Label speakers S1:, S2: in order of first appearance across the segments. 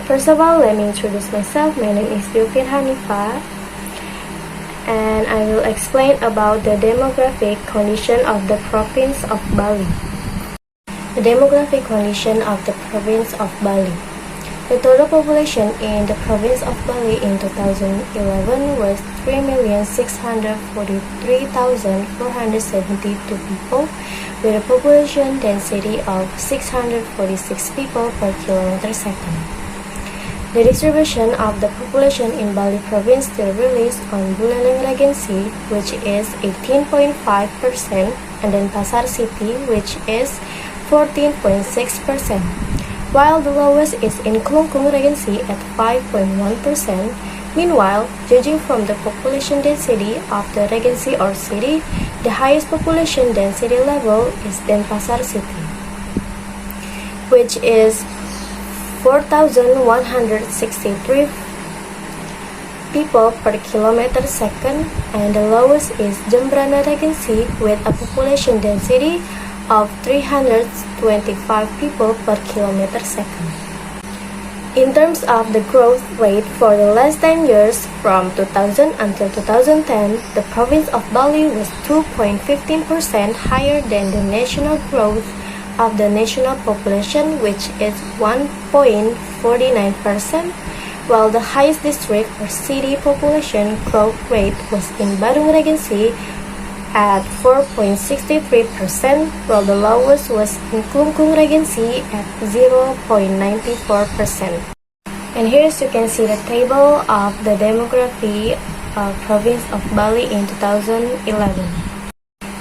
S1: First of all, let me introduce myself. My name is Yufir Hanifa, and I will explain about the demographic condition of the province of Bali. The demographic condition of the province of Bali. The total population in the province of Bali in 2011 was 3,643,472 people, with a population density of 646 people per kilometer second. The distribution of the population in Bali province still released on Buleleng Regency, which is 18.5%, and Denpasar city, which is 14.6%, while the lowest is in Kelungkung Regency at 5.1%. Meanwhile, judging from the population density of the Regency or city, the highest population density level is Denpasar city, which is 4,163 people per kilometer second, and the lowest is Jembrana Regency with a population density of 325 people per kilometer second. In terms of the growth rate for the last 10 years, from 2000 until 2010, the province of Bali was 2.15% higher than the national growth of the national population, which is 1.49%, while the highest district or city population growth rate was in Badung Regency at 4.63%, while the lowest was in Kelungkung Regency at 0.94%. And here you can see the table of the demography of province of Bali in 2011.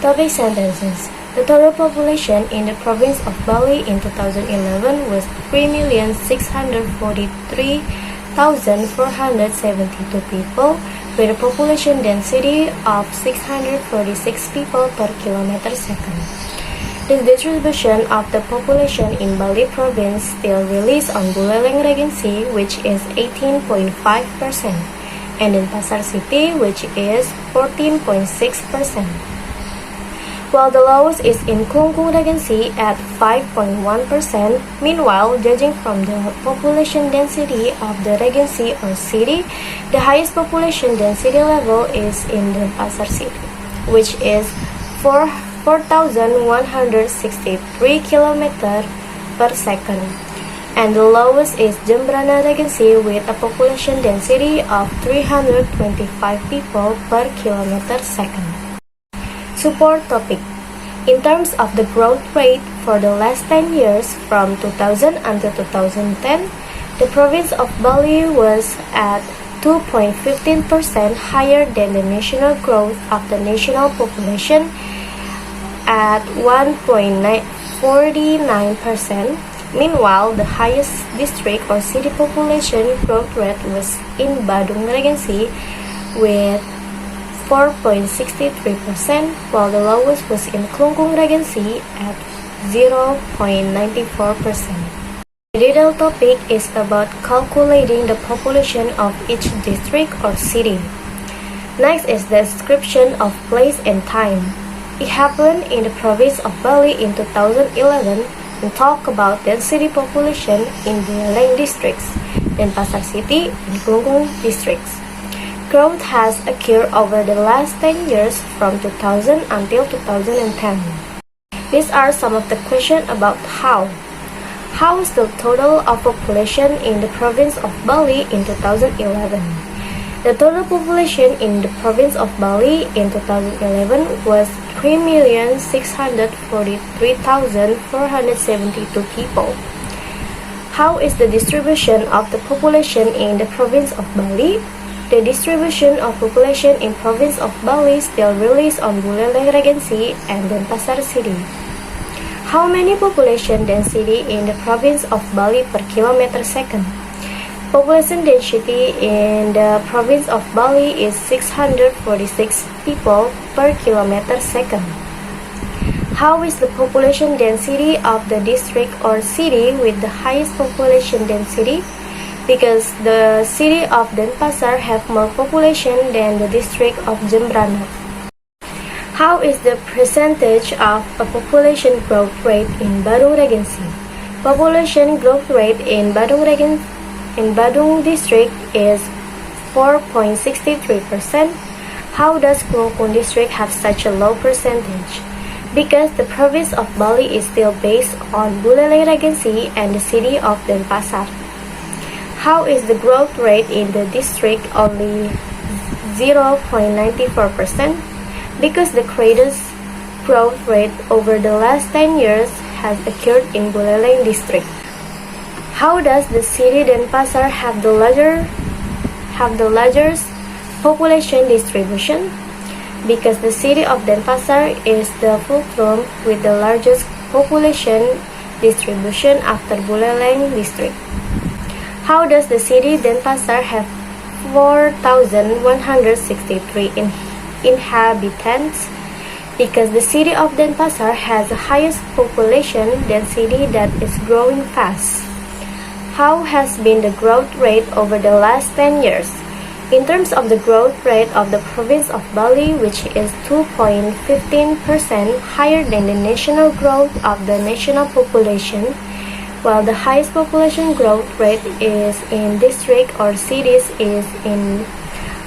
S1: Topic sentences. The total population in the province of Bali in 2011 was 3,643,472 people, with a population density of 646 people per kilometer second. The distribution of the population in Bali province still released on Buleleng Regency, which is 18.5%, and Denpasar city, which is 14.6%, while the lowest is in Kelungkung Regency at 5.1%. Meanwhile, judging from the population density of the Regency or city, the highest population density level is in Denpasar city, which is 4,163 km per second, and the lowest is Jembrana Regency with a population density of 325 people per kilometer second. Support topic. In terms of the growth rate for the last 10 years, from 2000 until 2010, the province of Bali was at 2.15% higher than the national growth of the national population at 1.49%. Meanwhile, the highest district or city population growth rate was in Badung Regency with 4.63%, while the lowest was in Kelungkung Regency at 0.94%. The detailed topic is about calculating the population of each district or city. Next is the description of place and time. It happened in the province of Bali in 2011, and talk about density population in Buleleng districts, Denpasar city, and Kelungkung districts. Growth has occurred over the last 10 years from 2000 until 2010. These are some of the questions about how. How is the total of population in the province of Bali in 2011? The total population in the province of Bali in 2011 was 3,643,472 people. How is the distribution of the population in the province of Bali? The distribution of population in province of Bali still released on Buleleng Regency and Denpasar city. How many population density in the province of Bali per kilometer second? Population density in the province of Bali is 646 people per kilometer second. How is the population density of the district or city with the highest population density? Because the city of Denpasar have more population than the district of Jembrana. How is the percentage of a population growth rate in Badung Regency? Population growth rate in Badung Regency in Badung district is 4.63%. How does Klungkung district have such a low percentage? Because the province of Bali is still based on Buleleng Regency and the city of Denpasar. How is the growth rate in the district only 0.94%? Because the greatest growth rate over the last 10 years has occurred in Buleleng district. How does the city Denpasar have the largest population distribution? Because the city of Denpasar is the fulcrum with the largest population distribution after Buleleng district. How does the city Denpasar have 4,163 inhabitants? Because the city of Denpasar has the highest population density that is growing fast. How has been the growth rate over the last 10 years? In terms of the growth rate of the province of Bali, which is 2.15% higher than the national growth of the national population, while the highest population growth rate is in district or cities is in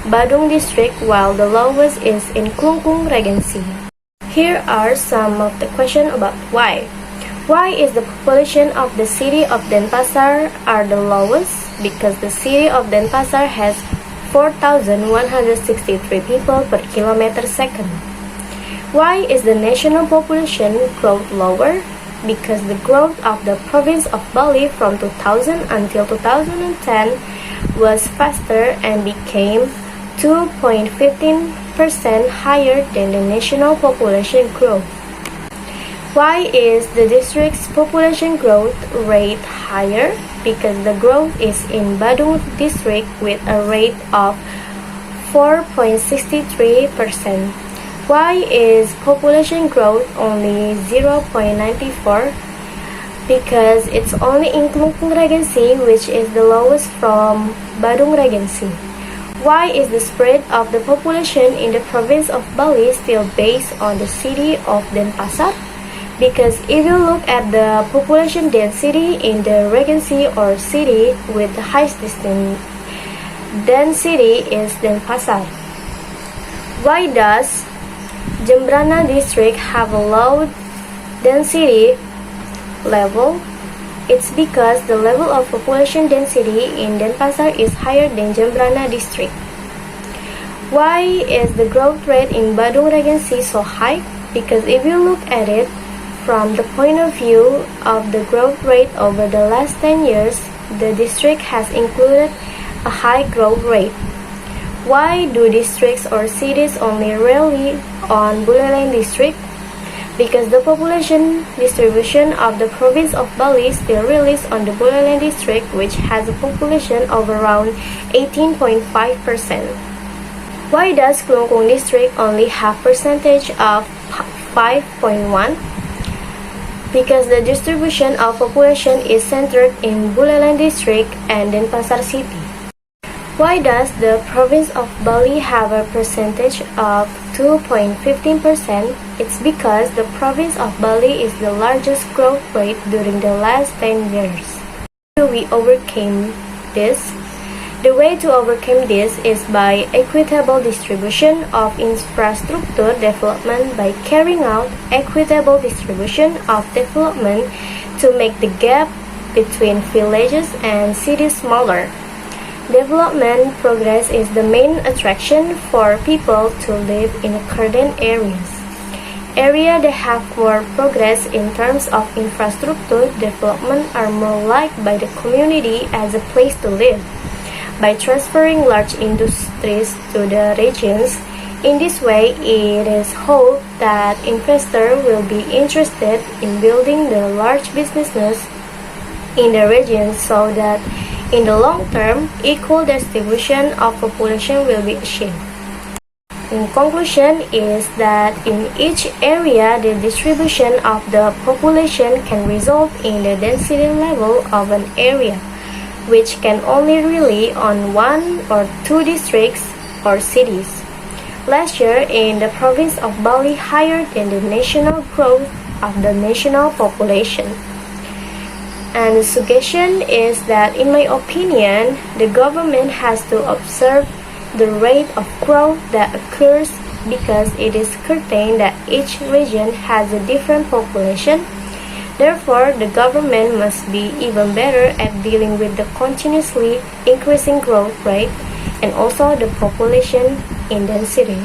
S1: Badung district, while the lowest is in Klungkung Regency. Here are some of the questions about why. Why is the population of the city of Denpasar are the lowest? Because the city of Denpasar has 4,163 people per kilometer second. Why is the national population growth lower? Because the growth of the province of Bali from 2000 until 2010 was faster and became 2.15% higher than the national population growth. Why is the district's population growth rate higher? Because the growth is in Badung district with a rate of 4.63%. Why is population growth only 0.94? Because it's only in Klungkung Regency, which is the lowest from Badung Regency. Why is the spread of the population in the province of Bali still based on the city of Denpasar? Because if you look at the population density in the Regency or city with the highest density is Denpasar. Why does Jembrana district have a low density level? It's because the level of population density in Denpasar is higher than Jembrana district. Why is the growth rate in Badung Regency so high? Because if you look at it from the point of view of the growth rate over the last 10 years, the district has included a high growth rate. Why do districts or cities only rely on Buleleng district? Because the population distribution of the province of Bali still relies on the Buleleng district, which has a population of around 18.5%. Why does Klungkung district only have percentage of 5.1? Because the distribution of population is centered in Buleleng district and Denpasar city. Why does the province of Bali have a percentage of 2.15%? It's because the province of Bali is the largest growth rate during the last 10 years. How do we overcome this? The way to overcome this is by equitable distribution of infrastructure development by carrying out equitable distribution of development to make the gap between villages and cities smaller. Development progress is the main attraction for people to live in certain areas. Areas that have more progress in terms of infrastructure development are more liked by the community as a place to live. By transferring large industries to the regions, in this way it is hoped that investors will be interested in building the large businesses in the region so that in the long term, equal distribution of population will be achieved. In conclusion is that in each area, the distribution of the population can result in the density level of an area, which can only rely on one or two districts or cities. Last year, in the province of Bali, higher than the national growth of the national population. And the suggestion is that, in my opinion, the government has to observe the rate of growth that occurs because it is certain that each region has a different population. Therefore, the government must be even better at dealing with the continuously increasing growth rate and also the population intensity.